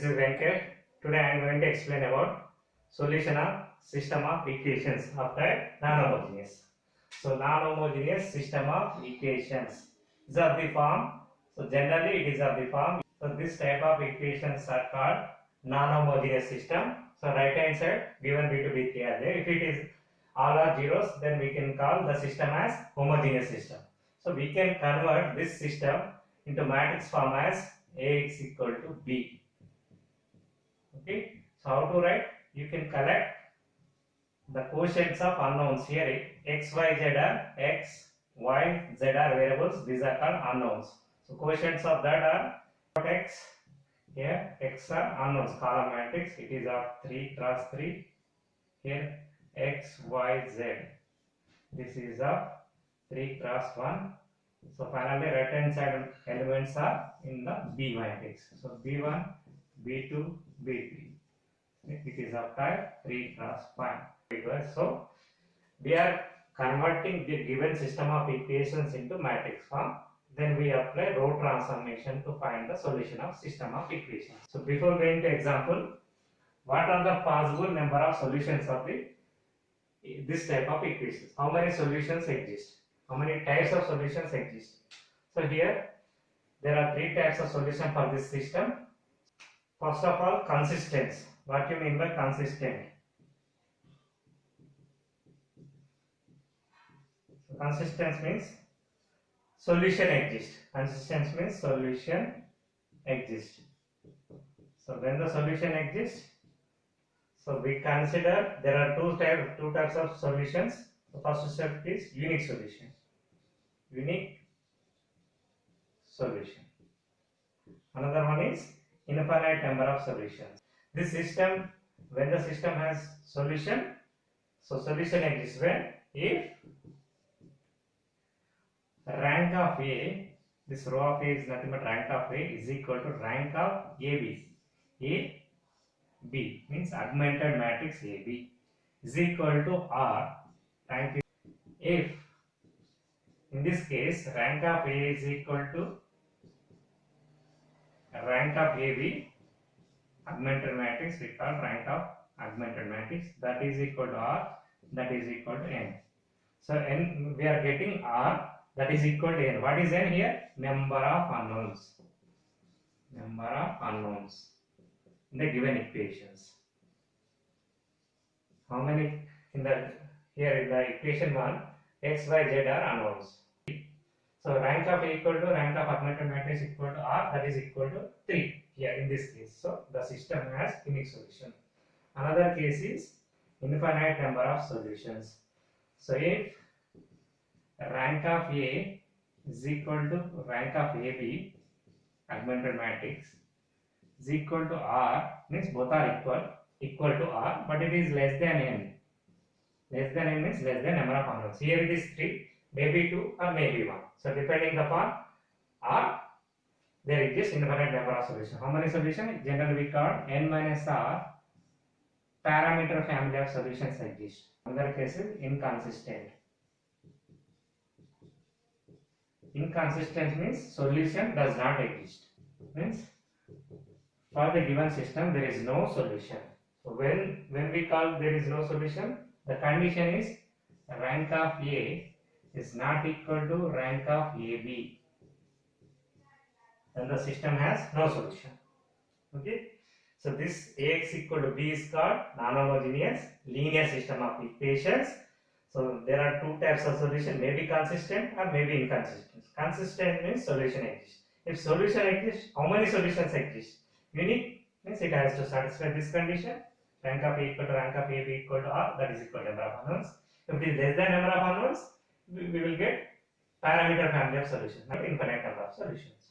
This is Venkat. Today I am going to explain about solution of system of equations of type non-homogeneous. So non-homogeneous system of equations is of the form. So generally it is of the form. So this type of equations are called non-homogeneous system. So right hand side given b to b3 are there. If it is all are zeros, then we can call the system as homogeneous system. So we can convert this system into matrix form as Ax equal to b. Okay, so how to write? You can collect the quotients of unknowns here. X, y, z are x, y, z are variables. These are called unknowns. So quotients of that are x. Here x are unknowns. Column matrix. It is of 3 cross 3. Here x, y, z. This is of 3 cross 1. So finally right hand side elements are in the B matrix. So B1, B2, B3. It is of type 3 cross 5. So we are converting the given system of equations into matrix form. Then we apply row transformation to find the solution of system of equations. So before going to example, what are the possible number of solutions of this type of equations? How many solutions exist? How many types of solutions exist? So here there are 3 types of solution for this system. First of all, consistence. What you mean by consistent? So consistence means solution exists. Consistence means solution exists. So when the solution exists, so we consider there are two types of solutions. The first step is unique solution. Unique solution. Another one is infinite number of solutions. This system, when the system has solution, so solution exists when if rank of A, this row of A is nothing but rank of A is equal to rank of AB. A, B means augmented matrix AB is equal to R. Rank is if in this case rank of A is equal to rank of AB, augmented matrix we call rank of augmented matrix, that is equal to R, that is equal to N. So N, we are getting R, that is equal to N. What is N here? Number of unknowns. Number of unknowns in the given equations. How many in the here in the equation 1, x, y, z are unknowns. So rank of A equal to rank of augmented matrix equal to R, that is equal to 3 here in this case. So the system has unique solution. Another case is infinite number of solutions. So if rank of A is equal to rank of AB, augmented matrix, is equal to R, means both are equal to R, but it is less than N. Less than N means less than number of unknowns. Here it is 3, maybe 2 or maybe 1. So depending upon R, there exists infinite number of solutions. How many solutions? Generally we call N minus R parameter family of solutions exist. Another case is inconsistent. Inconsistent means solution does not exist. Means for the given system there is no solution. So when we call there is no solution, the condition is rank of A is not equal to rank of AB. Then the system has no solution. Okay. So this Ax equal to B is called non-homogeneous linear system of equations. So there are 2 types of solution, may be consistent or may be inconsistent. Consistent means solution exists. If solution exists, how many solutions exist? Unique means it has to satisfy this condition. Rank of A equal to rank of AB equal to R, that is equal to number of unknowns. If it is less than number of unknowns, we will get parameter family of solutions, not infinite number of solutions.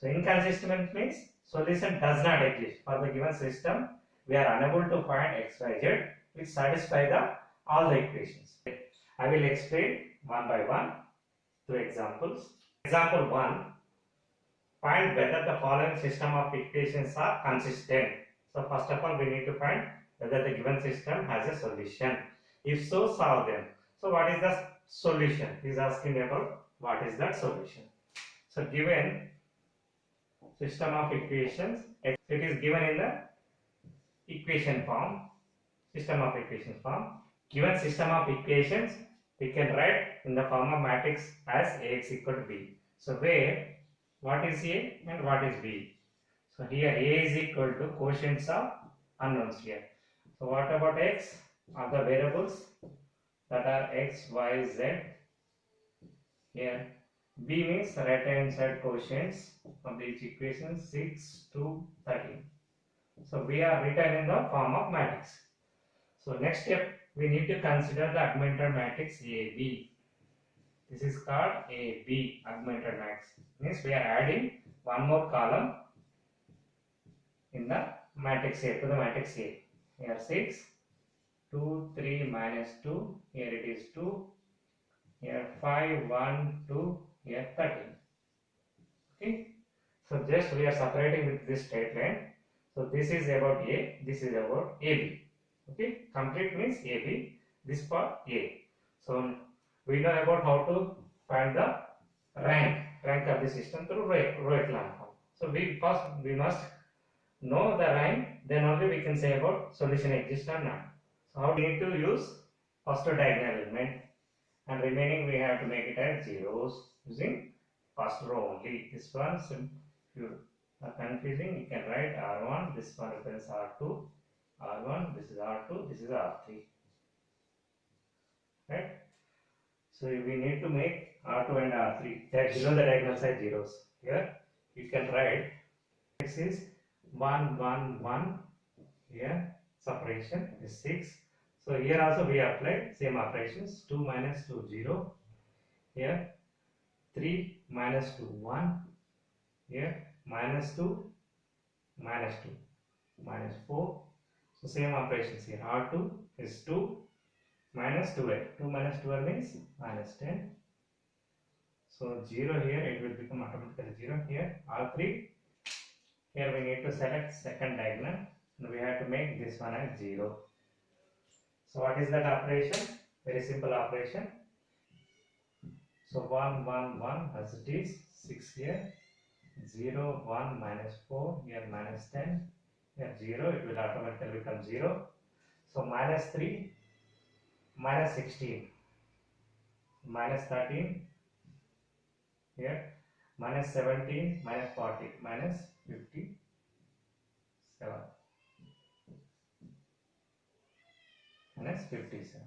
So inconsistent means solution does not exist. For the given system, we are unable to find x, y, z which satisfy all the equations. I will explain one by one through examples. Example 1. Find whether the following system of equations are consistent. So first of all we need to find whether the given system has a solution. If so, solve them. So what is the solution? He is asking about what is that solution. So given system of equations. It is given in the equation form, system of equations form. Given system of equations, we can write in the form of matrix as Ax equal to B. So where what is A and what is B? So here A is equal to quotients of unknowns here. So what about X? Are the variables that are X, Y, Z. Here B means right hand side quotients of each equation 6 to 13. So we are written in the form of matrix. So next step we need to consider the augmented matrix AB. This is called AB, augmented matrix. Means we are adding one more column in the matrix A to the matrix A. Here 6, 2, 3 minus 2. Here it is 2. Here 5, 1, 2. Here 13. Okay. So just we are separating with this straight line. So this is about A. This is about AB. Okay. Complete means AB. This part A. So we know about how to find the rank of the system through row echelon form. So we must know the rank, then only we can say about solution exists or not. So how we need to use first diagonal element, and remaining we have to make it as zeros using first row only. This one, if you are confusing, you can write R1, this one represents R2, R1, this is R2, this is R3. Right? So we need to make R2 and R3. They are below the diagonal side zeros. Here you can write this is 1, 1, 1. Here separation is 6. So here also we apply same operations. 2 minus 2, 0. Here 3 minus 2, 1. Here minus 2, minus 2, minus 4. So same operations here. R2 is 2 minus 12. 2 minus 12 means minus 10. So 0 here, it will become automatically 0 here. R3, here we need to select second diagonal and we have to make this one as 0. So what is that operation? Very simple operation. So 1, 1, 1 as it is, 6 here, 0, 1 minus 4, here minus 10, here 0, it will automatically become 0. So minus 3, minus 16, minus 13, here minus 17, minus 40, minus 57. Minus 57.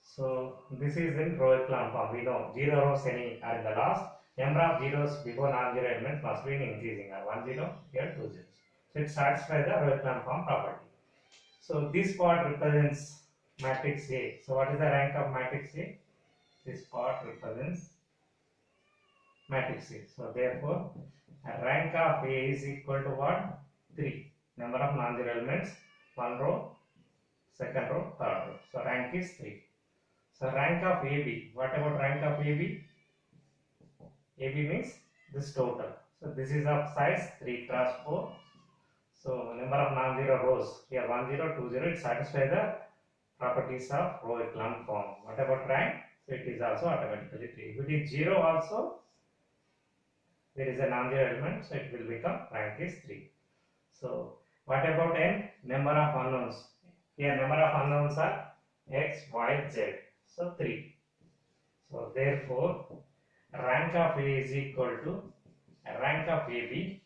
So this is in row echelon form. We know 0 rows any are in the last. Number of zeros before non-zero elements must be in increasing. 1 0, here 2 zeros. So it satisfies the row echelon form property. So this part represents matrix A. So what is the rank of matrix A? This part represents matrix A. So therefore, rank of A is equal to what? 3. Number of non-zero elements, 1 row, second row, third row. So rank is 3. So rank of AB. What about rank of AB? AB means this total. So this is of size 3 cross 4. So number of non-zero rows here 1 0, 2 0. It satisfies the properties of row echelon form. What about rank? So it is also automatically 3. If it is 0 also, there is a non-zero element, so it will become rank is 3. So what about n? Number of unknowns. Here number of unknowns are x, y, z. So 3. So therefore rank of A is equal to rank of AB,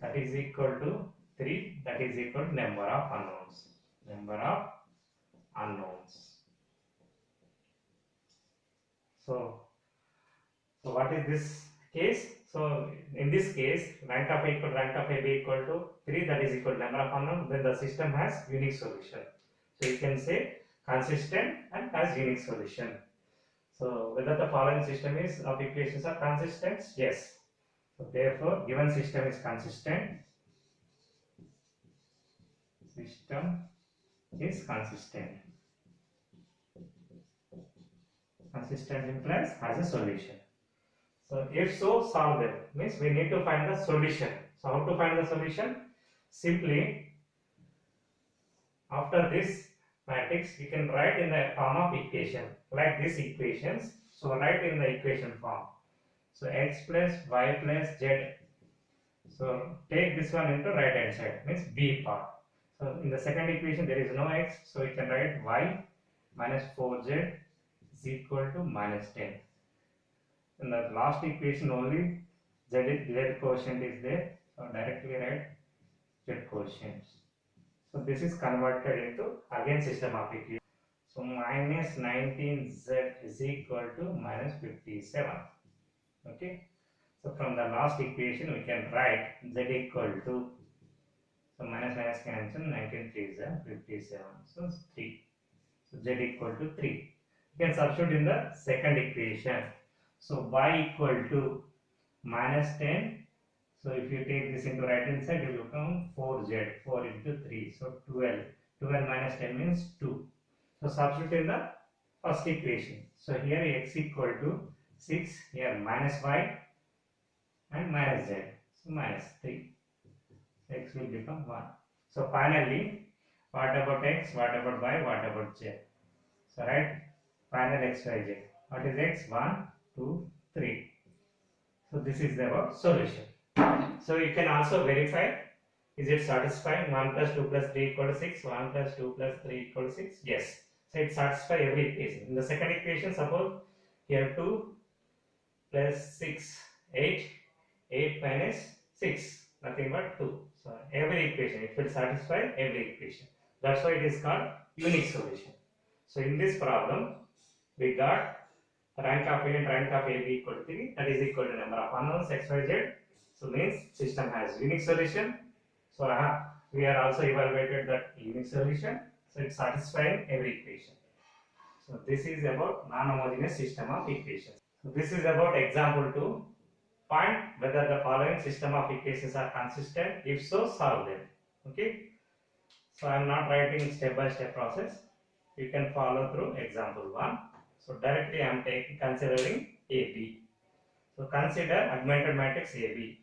that is equal to 3, that is equal to number of unknowns. Number of unknowns. So what is this case? So in this case, rank of A equal to rank of AB equal to 3, that is equal to number of unknowns. Then the system has unique solution. So you can say consistent and has unique solution. So whether the following system is of equations are consistent? Yes. So therefore, given system is consistent. System is consistent. Consistent implies has a solution. So if so, solve them. Means we need to find the solution. So how to find the solution? Simply after this matrix, you can write in the form of equation like these equations. So write in the equation form. So x plus y plus z. So take this one into right hand side, means b part. So in the second equation there is no x, so we can write y minus 4z is equal to minus 10. In the last equation only z quotient is there, so directly write z quotient. So this is converted into again system of equation. So minus 19z is equal to minus 57. Okay. So from the last equation we can write z equal to, so minus minus cancel, 19 3 is 57, so 3. So z equal to 3. You can substitute in the second equation. So y equal to minus 10. So if you take this into right hand side, it will become 4z, 4 into 3, so 12. 12 minus 10 means 2. So substitute in the first equation. So here x equal to 6, here minus y and minus z, so minus 3. X will become 1. So finally, what about x, what about y, what about z? So write final x, y, z. What is x? 1, 2, 3. So this is about solution. So you can also verify, is it satisfying? 1 plus 2 plus 3 equal to 6, 1 plus 2 plus 3 equal to 6? Yes. So it satisfies every equation. In the second equation, suppose here 2 plus 6, 8, 8 minus 6, nothing but 2. So every equation, it will satisfy every equation. That's why it is called unique solution. So in this problem, we got rank of A and rank of AB equal to 3, that is equal to number of unknowns x, y, z. So means system has unique solution. So we are also evaluated that unique solution. So it satisfying every equation. So this is about non-homogeneous system of equations. So this is about example 2. Find whether the following system of equations are consistent. If so, solve them. Okay. So I am not writing step by step process. You can follow through example 1. So directly I am considering AB. So consider augmented matrix AB.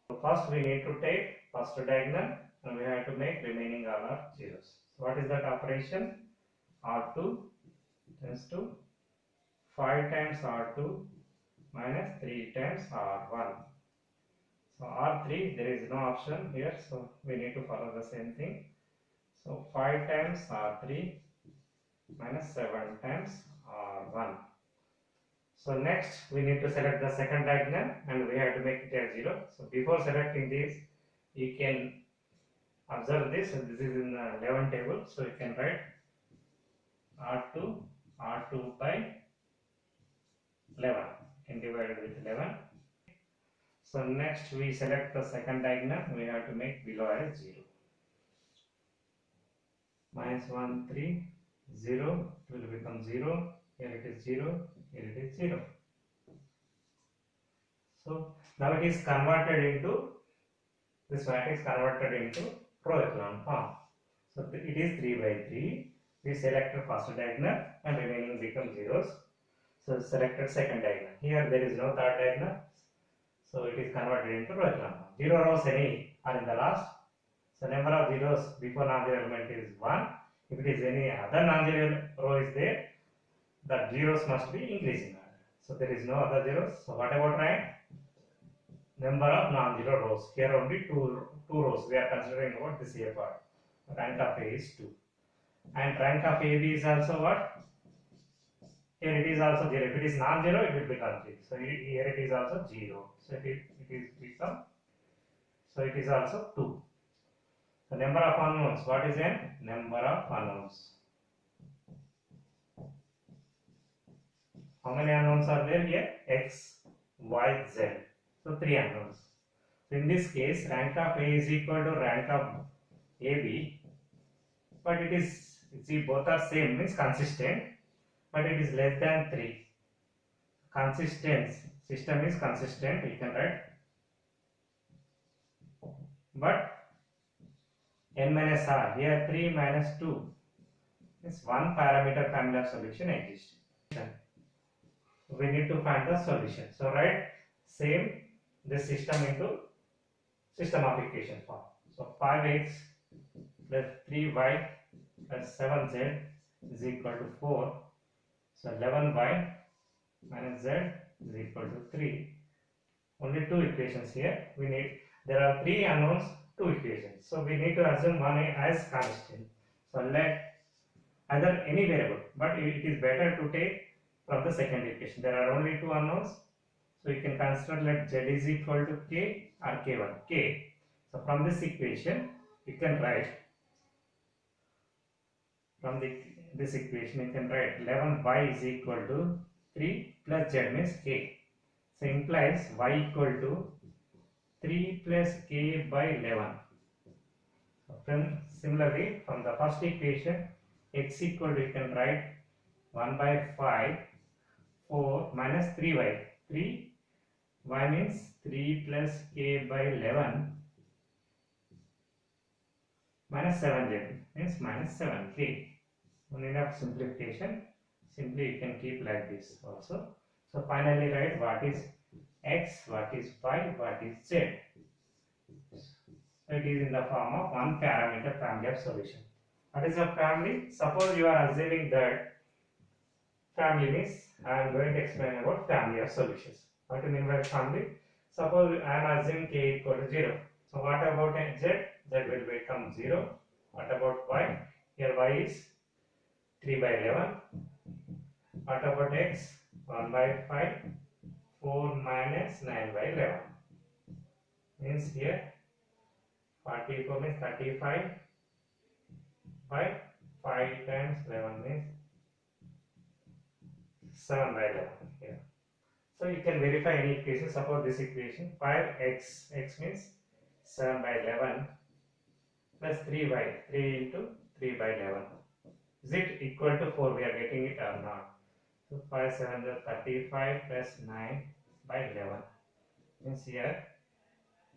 So first we need to take first diagonal and we have to make remaining all are zeros. So what is that operation? R2 tends to 5 times R2 minus 3 times R1. So R3 there is no option here, so we need to follow the same thing. So 5 times R3 minus 7 times R1. So next we need to select the second diagonal and we have to make it as 0. So before selecting this, you can observe this, and this is in the 11 table. So you can write R2 by 11, you can divide it with 11. So next we select the second diagonal, we have to make below as 0. Minus 1, 3, 0, it will become 0, here it is 0, here it is 0. So now it is converted into, this matrix converted into row echelon form. So it is 3 by 3. We selected first diagonal and remaining become zeros. So selected second diagonal. Here there is no third diagonal. So it is converted into row echelon form. 0 rows any are in the last. So number of zeros before non-zero element is 1. If it is any other non-zero row is there, the zeros must be increasing order. So there is no other zeros. So what about rank? Number of non-zero rows. Here only two rows. We are considering about this A part. Rank of A is 2. And rank of AB is also what? Here it is also 0. If it is non-zero, it will become 3. So here it is also 0. So it is also 2. The number of unknowns. What is n? Number of unknowns. How many unknowns are there here? X, Y, Z. So 3 unknowns. So in this case, rank of A is equal to rank of AB, but it is, see, both are same, means consistent, but it is less than 3. Consistent, system is consistent, you can write, but n minus r, here 3 minus 2 is 1 parameter family of solution exists. We need to find the solution. So write same this system into system of equation form. So 5x plus 3y plus 7z is equal to 4. So 11y minus z is equal to 3. Only two equations here. There are three unknowns, two equations. So we need to assume one as constant. So let either any variable, but it is better to take from the second equation. There are only two unknowns. So you can consider let z is equal to k or k1. K. So from this equation, you can write this equation you can write 11y is equal to 3 plus z means k. So implies y equal to 3 plus k by 11. So similarly, from the first equation, x equal to you can write 1 by 5, 4 minus 3y. 3y means 3 plus k by 11 minus 7z means minus 7k. On enough simplification, simply you can keep like this also. So finally write what is x, what is y, what is z. So it is in the form of one parameter family of solution. What is a family? Suppose you are assuming that family means I am going to explain about family of solutions. What do you mean by family? Suppose I am assuming k equal to 0. So what about z? Z will become 0. What about y? Here y is 3 by 11. What about x? 1 by 5. 4 minus 9 by 11. Means here 44 means 35 by 5 times 11 means 7 by 11 here. So you can verify any equation. Suppose this equation 5x, x means 7 by 11 plus 3y, 3 into 3 by 11. Is it equal to 4? We are getting it or not? So 5 7 is 35 plus 9 by 11 means here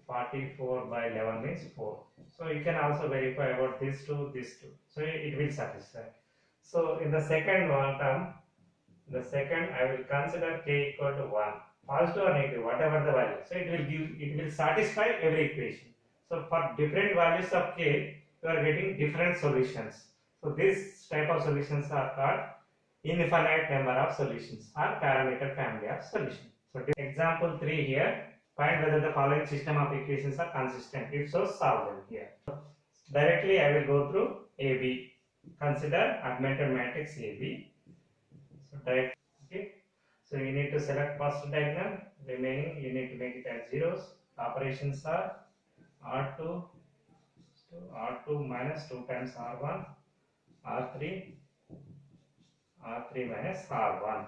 44 by 11 means 4. So you can also verify about this two, so it will satisfy. So in the second one term, I will consider k equal to 1, positive or negative, whatever the value. So it will satisfy every equation. So for different values of k, you are getting different solutions. So this type of solutions are called infinite number of solutions or parameter family of solutions. So example 3 here, find whether the following system of equations are consistent. If so, solve them here. Directly I will go through AB. Consider augmented matrix AB. So direct, okay. So you need to select first diagonal, remaining you need to make it as zeros. Operations are R2 to R2 minus 2 times R1, R3 minus R1.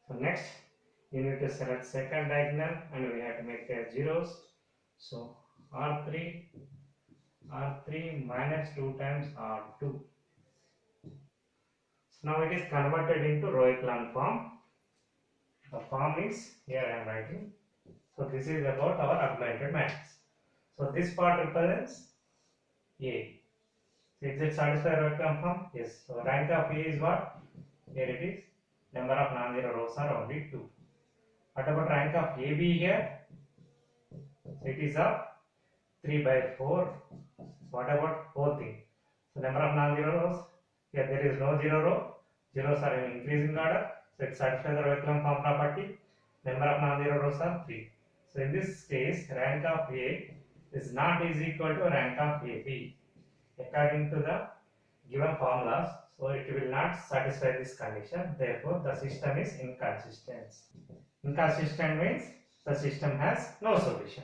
So next you need to select second diagonal and we have to make it as zeros. So R3 minus 2 times R2. So now it is converted into row echelon form. The form is here I am writing. So this is about our augmented matrix. So this part represents A. So is it satisfy row echelon form? Yes. So rank of A is what? Here it is. Number of non-zero rows are only 2. What about rank of AB here? So it is of 3 by 4. What about whole thing? So number of non-zero rows. Here there is no zero row. Zeros are in increasing order. So it satisfies the row echelon form property. Number of non-zero rows are 3. So in this case, rank of A is not is equal to rank of AB according to the given formulas. So it will not satisfy this condition. Therefore, the system is inconsistent. Inconsistent means the system has no solution.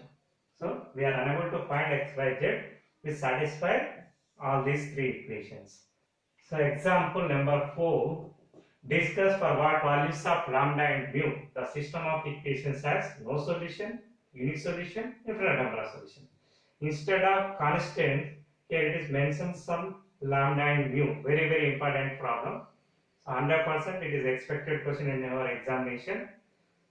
So we are unable to find x, y, z which satisfy all these three equations. So example number 4. Discuss for what values of lambda and mu the system of equations has no solution, unique solution, infinite number of solutions. Instead of constant, here it is mentioned some lambda and mu. Very important problem. So 100% it is expected question in our examination.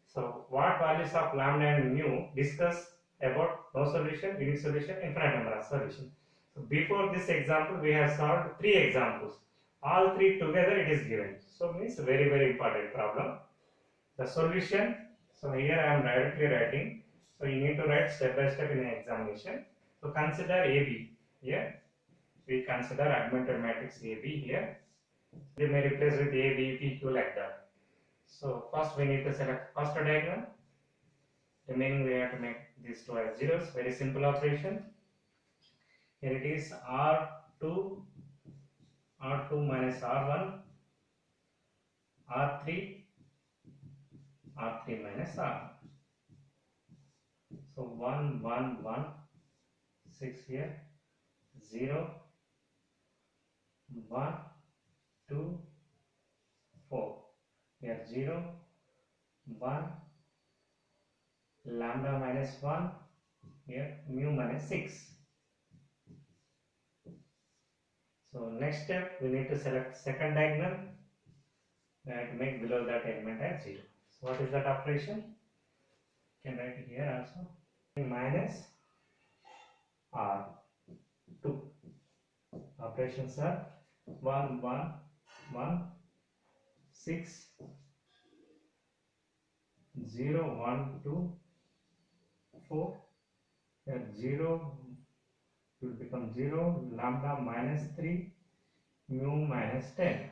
So what values of lambda and mu discuss about no solution, unique solution, infinite number of solution. So before this example we have solved 3 examples. All 3 together it is given. So means very important problem. The solution. So here I am directly writing. So you need to write step by step in the examination. So consider AB here. We consider augmented matrix AB here. We may replace with A, B, P, Q like that. So first we need to select first diagonal. Remaining we have to make these two as zeros. Very simple operation. Here it is R2 minus R1, R3 minus R1. So 1 1 1 6 here, 0 1 2 4 here, 0 1 lambda minus 1 here, mu minus 6. So next step we need to select second diagonal and make below that element as 0. So what is that operation? You can write it here also. Minus R2. Operations are 1 1 1 6 0 1 2 4 here, 0 will become 0 lambda minus 3 mu minus 10.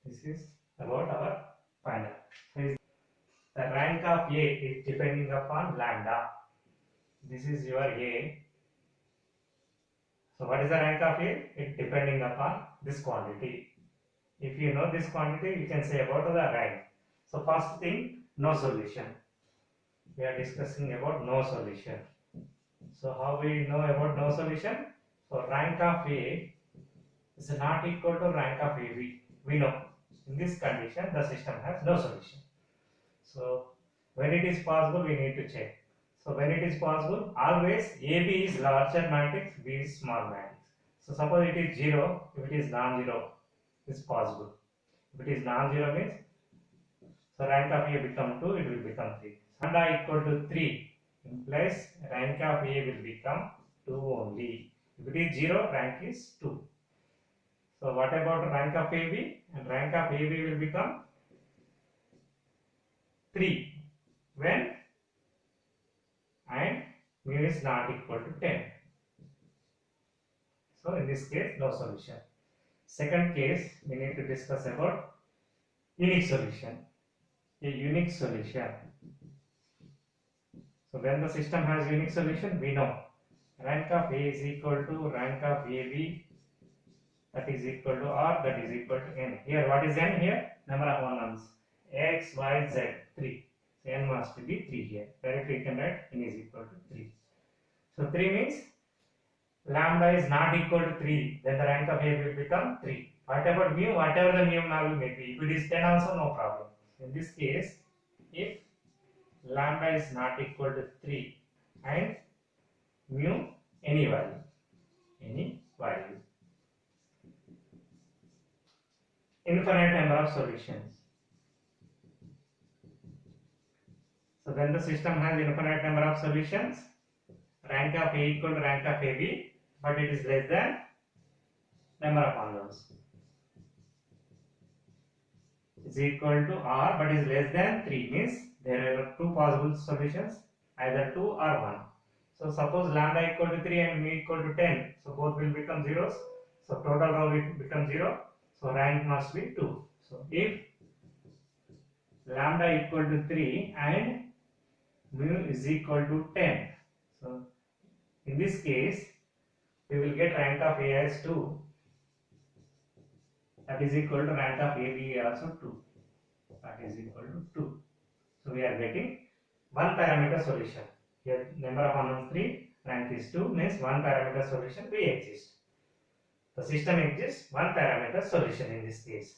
This is about our final. The rank of A is depending upon lambda. This is your A. So what is the rank of A? It depending upon this quantity. If you know this quantity, you can say about the rank. So first thing, no solution. We are discussing about no solution. So how we know about no solution? So rank of A is not equal to rank of AB. We know in this condition the system has no solution. So when it is possible, we need to check. So when it is possible, always AB is larger matrix, B is small matrix. So suppose it is 0, if it is non-zero, it's possible. If it is non-zero means, so rank of A become 2, it will become 3. Lambda equal to 3 implies rank of A will become 2 only. If it is 0, rank is 2. So what about rank of AB? And rank of AB will become 3 when and mu is not equal to 10. So in this case, no solution. Second case, we need to discuss about unique solution. A unique solution. So when the system has unique solution, we know rank of A is equal to rank of AB, that is equal to R, that is equal to N. Here what is N here? Number of unknowns. X, Y, Z, 3. So N must be 3 here. Directly you can write N is equal to 3. So 3 means lambda is not equal to 3. Then the rank of A will become 3. What about mu? Whatever the mu value may be. If it is 10 also, no problem. In this case, if lambda is not equal to 3 and mu any value, infinite number of solutions. So when the system has infinite number of solutions, rank of A equal to rank of AB, but it is less than number of unknowns. Is equal to R, but is less than 3 means there are two possible solutions, either 2 or 1. So suppose lambda equal to 3 and mu equal to 10, so both will become zeros. So total row will become 0. So rank must be 2. So if lambda equal to 3 and mu is equal to 10, so in this case we will get rank of A as 2, that is equal to rank of AB also 2, that is equal to 2. So we are getting one parameter solution. Here number of unknowns 3, rank is 2, means one parameter solution will exist. The system exists, one parameter solution in this case.